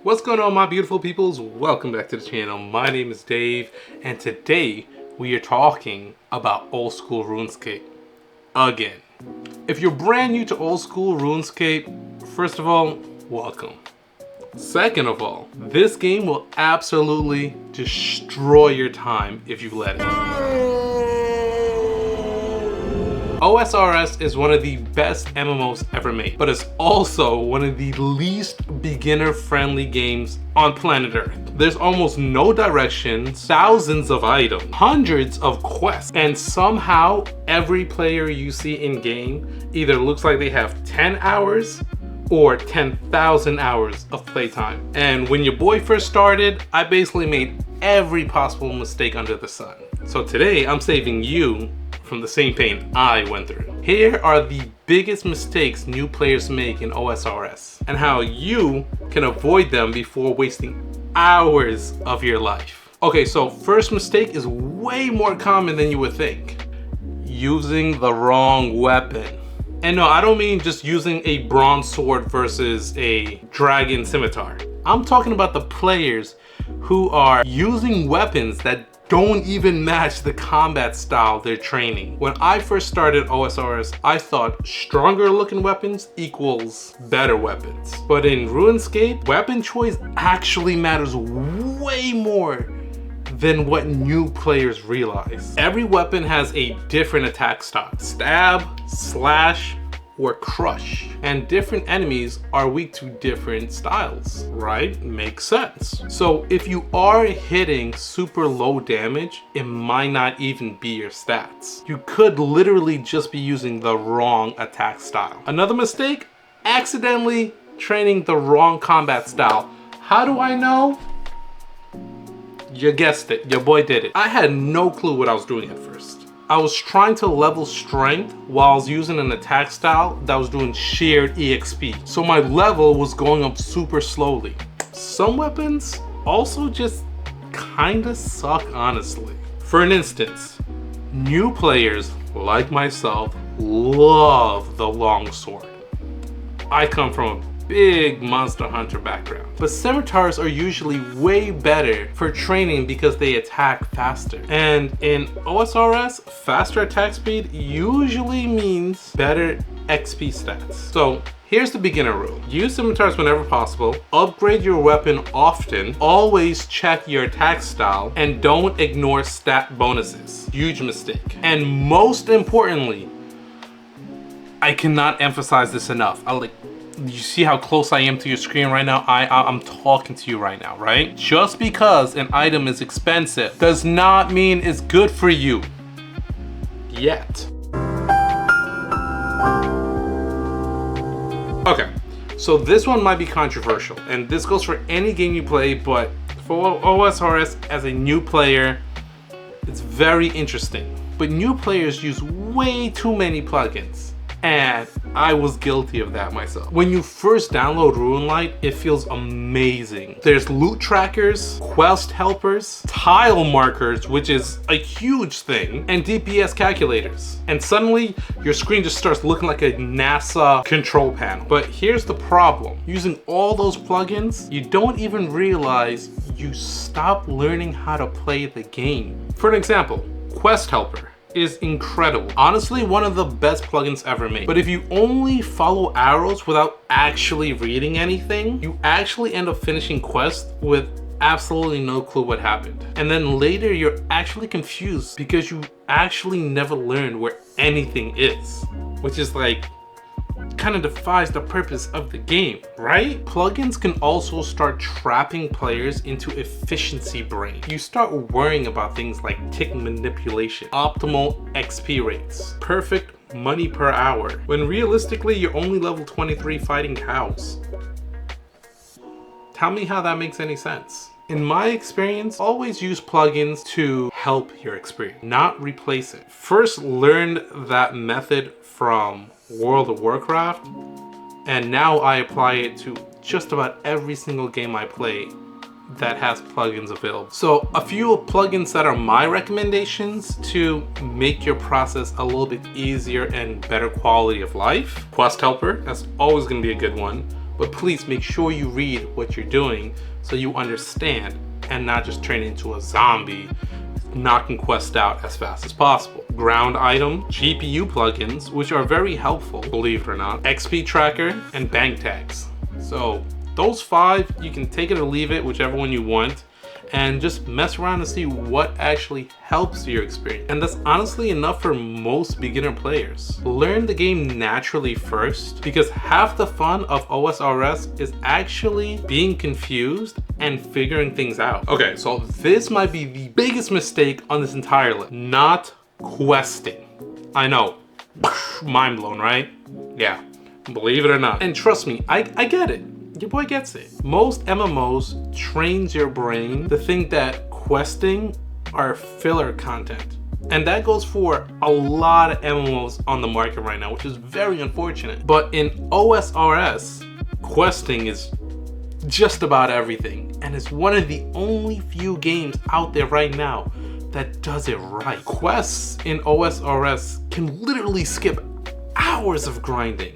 What's going on, my beautiful peoples? Welcome back to the channel. My name is Dave, and today we are talking about old school RuneScape again. If you're brand new to old school RuneScape, first of all, welcome. Second of all, this game will absolutely destroy your time if you let it. OSRS is one of the best MMOs ever made, but it's also one of the least beginner-friendly games on planet Earth. There's almost no directions, thousands of items, hundreds of quests, and somehow every player you see in-game either looks like they have 10 hours or 10,000 hours of playtime. And when your boy first started, I basically made every possible mistake under the sun. So today, I'm saving you from the same pain I went through. Here are the biggest mistakes new players make in OSRS and how you can avoid them before wasting hours of your life. Okay, so first mistake is way more common than you would think. Using the wrong weapon. And no, I don't mean just using a bronze sword versus a dragon scimitar. I'm talking about the players who are using weapons that don't even match the combat style they're training. When I first started OSRS, I thought stronger looking weapons equals better weapons. But in RuneScape, weapon choice actually matters way more than what new players realize. Every weapon has a different attack style. Stab, slash, or crush. And different enemies are weak to different styles, right? Makes sense. So if you are hitting super low damage, it might not even be your stats. You could literally just be using the wrong attack style. Another mistake, accidentally training the wrong combat style. How do I know? You guessed it, your boy did it. I had no clue what I was doing at first. I was trying to level strength while I was using an attack style that was doing shared EXP. So my level was going up super slowly. Some weapons also just kinda suck, honestly. For an instance, new players like myself love the longsword. I come from a big Monster Hunter background. But scimitars are usually way better for training because they attack faster. And in OSRS, faster attack speed usually means better XP stats. So here's the beginner rule. Use scimitars whenever possible, upgrade your weapon often, always check your attack style, and don't ignore stat bonuses. Huge mistake. And most importantly, I cannot emphasize this enough. You see how close I am to your screen right now? I'm talking to you right now, right? Just because an item is expensive does not mean it's good for you. Yet. Okay, so this one might be controversial, and this goes for any game you play, but for OSRS as a new player, it's very interesting. But new players use way too many plugins. And I was guilty of that myself. When you first download RuneLite, it feels amazing. There's loot trackers, quest helpers, tile markers, which is a huge thing, and DPS calculators. And suddenly, your screen just starts looking like a NASA control panel. But here's the problem. Using all those plugins, you don't even realize you stop learning how to play the game. For an example, quest helper is incredible. Honestly, one of the best plugins ever made. But if you only follow arrows without actually reading anything, you actually end up finishing quests with absolutely no clue what happened. And then later you're actually confused because you actually never learned where anything is, which is like kind of defies the purpose of the game, right? Plugins can also start trapping players into efficiency brain. You start worrying about things like tick manipulation, optimal XP rates, perfect money per hour, when realistically you're only level 23 fighting cows. Tell me how that makes any sense. In my experience, always use plugins to help your experience, not replace it. First learned that method from World of Warcraft, and now I apply it to just about every single game I play that has plugins available. So a few plugins that are my recommendations to make your process a little bit easier and better quality of life. Quest Helper, that's always going to be a good one. But please make sure you read what you're doing so you understand and not just turn into a zombie knocking quests out as fast as possible. Ground item, GPU plugins, which are very helpful, believe it or not, XP tracker, and bank tags. So those 5, you can take it or leave it, whichever one you want, and just mess around and see what actually helps your experience. And that's honestly enough for most beginner players. Learn the game naturally first, because half the fun of OSRS is actually being confused and figuring things out. Okay, so this might be the biggest mistake on this entire list. Not questing. I know, mind blown, right? Yeah, believe it or not. And trust me, I get it. Your boy gets it. Most MMOs trains your brain to think that questing are filler content. And that goes for a lot of MMOs on the market right now, which is very unfortunate. But in OSRS, questing is just about everything. And it's one of the only few games out there right now that does it right. Quests in OSRS can literally skip hours of grinding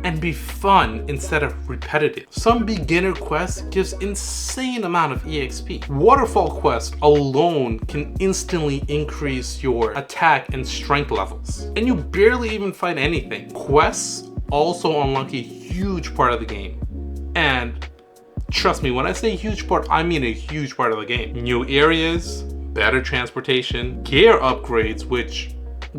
and be fun instead of repetitive. Some beginner quests gives insane amount of EXP. Waterfall quest alone can instantly increase your attack and strength levels, and you barely even fight anything. Quests also unlock a huge part of the game, and trust me, when I say huge part, I mean a huge part of the game. New areas, better transportation, gear upgrades, which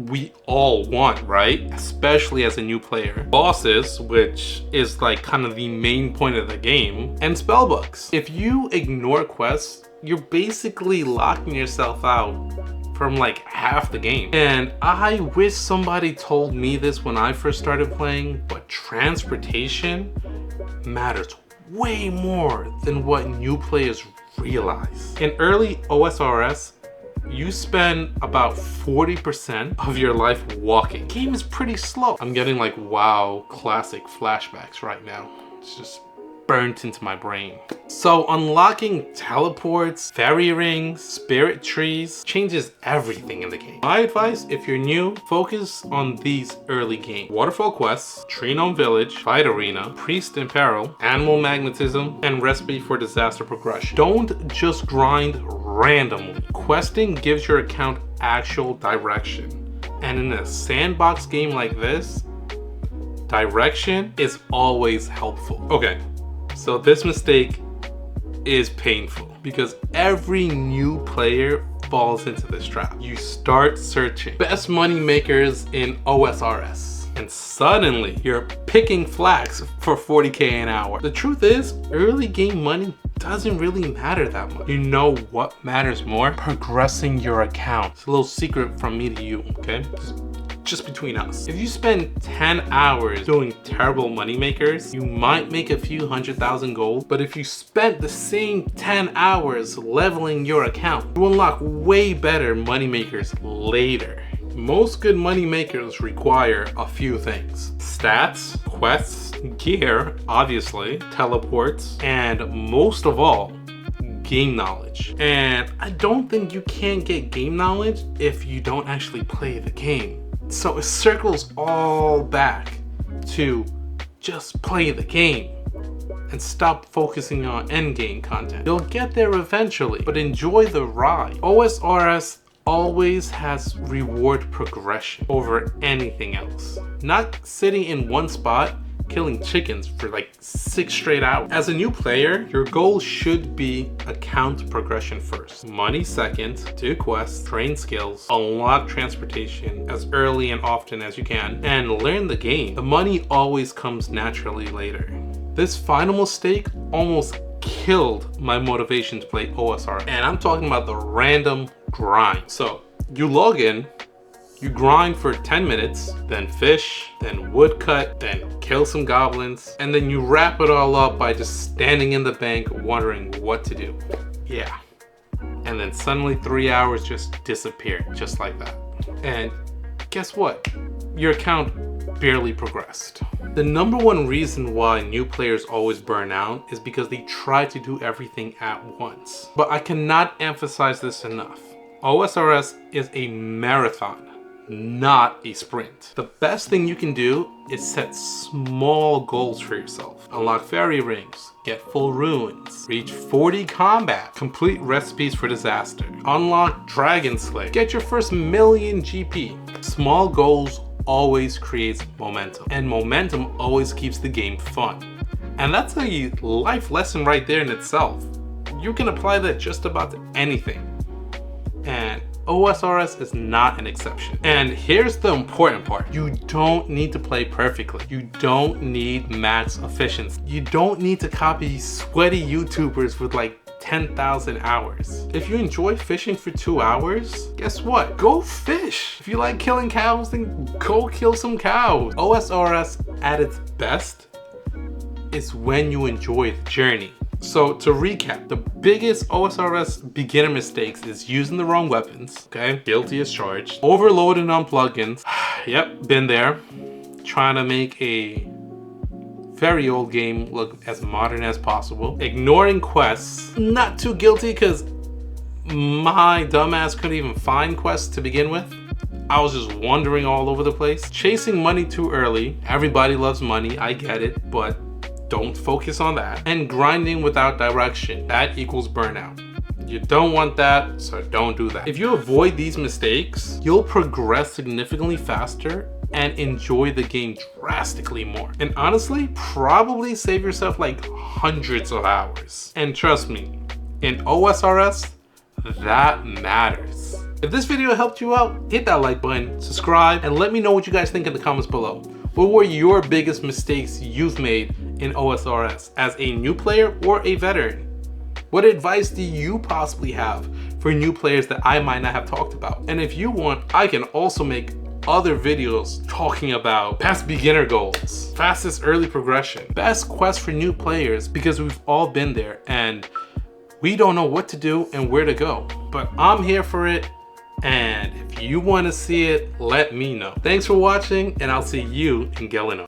we all want, right? Especially as a new player. Bosses, which is like kind of the main point of the game, and spellbooks. If you ignore quests, you're basically locking yourself out from like half the game. And I wish somebody told me this when I first started playing, but transportation matters way more than what new players realize. In early OSRS, you spend about 40% of your life walking. Game is pretty slow. I'm getting like WoW classic flashbacks right now. It's just burnt into my brain. So unlocking teleports, fairy rings, spirit trees changes everything in the game. My advice, if you're new, focus on these early games. Waterfall quests, Tree Gnome Village, Fight Arena, Priest in Peril, Animal Magnetism, and Recipe for Disaster Progression. Don't just grind randomly. Questing gives your account actual direction. And in a sandbox game like this, direction is always helpful. Okay. So this mistake is painful because every new player falls into this trap. You start searching best money makers in OSRS, and suddenly you're picking flags for 40K an hour. The truth is, early game money doesn't really matter that much. You know what matters more? Progressing your account. It's a little secret from me to you, okay? Just between us. If you spend 10 hours doing terrible money makers, you might make a few 100,000 gold, but if you spent the same 10 hours leveling your account, you unlock way better money makers later. Most good money makers require a few things: stats, quests, gear, obviously, teleports, and most of all, game knowledge. And I don't think you can get game knowledge if you don't actually play the game. So it circles all back to just play the game and stop focusing on endgame content. You'll get there eventually, but enjoy the ride. OSRS always has reward progression over anything else. Not sitting in one spot killing chickens for like 6 straight hours. As a new player, your goal should be account progression first, money second, do quests, train skills, unlock transportation as early and often as you can, and learn the game. The money always comes naturally later. This final mistake almost killed my motivation to play OSR, and I'm talking about the random grind. So you log in, you grind for 10 minutes, then fish, then woodcut, then kill some goblins, and then you wrap it all up by just standing in the bank wondering what to do. Yeah. And then suddenly 3 hours just disappeared, just like that. And guess what? Your account barely progressed. The number one reason why new players always burn out is because they try to do everything at once. But I cannot emphasize this enough. OSRS is a marathon, not a sprint. The best thing you can do is set small goals for yourself. Unlock fairy rings, get full ruins, reach 40 combat, complete recipes for disaster, unlock dragon slay, get your first million GP. Small goals always creates momentum, and momentum always keeps the game fun. And that's a life lesson right there in itself. You can apply that just about to anything. And OSRS is not an exception. And here's the important part. You don't need to play perfectly. You don't need max efficiency. You don't need to copy sweaty YouTubers with like 10,000 hours. If you enjoy fishing for 2 hours, guess what? Go fish. If you like killing cows, then go kill some cows. OSRS at its best is when you enjoy the journey. So to recap, the biggest OSRS beginner mistakes is using the wrong weapons, okay? Guilty as charged. Overloading on plugins. Yep, been there. Trying to make a very old game look as modern as possible. Ignoring quests. Not too guilty because my dumbass couldn't even find quests to begin with. I was just wandering all over the place. Chasing money too early. Everybody loves money, I get it, but don't focus on that. And grinding without direction. That equals burnout. You don't want that, so don't do that. If you avoid these mistakes, you'll progress significantly faster and enjoy the game drastically more. And honestly, probably save yourself like hundreds of hours. And trust me, in OSRS, that matters. If this video helped you out, hit that like button, subscribe, and let me know what you guys think in the comments below. What were your biggest mistakes you've made in OSRS as a new player or a veteran? What advice do you possibly have for new players that I might not have talked about? And if you want, I can also make other videos talking about best beginner goals, fastest early progression, best quests for new players, because we've all been there and we don't know what to do and where to go. But I'm here for it. And if you want to see it, let me know. Thanks for watching, and I'll see you in Galeno.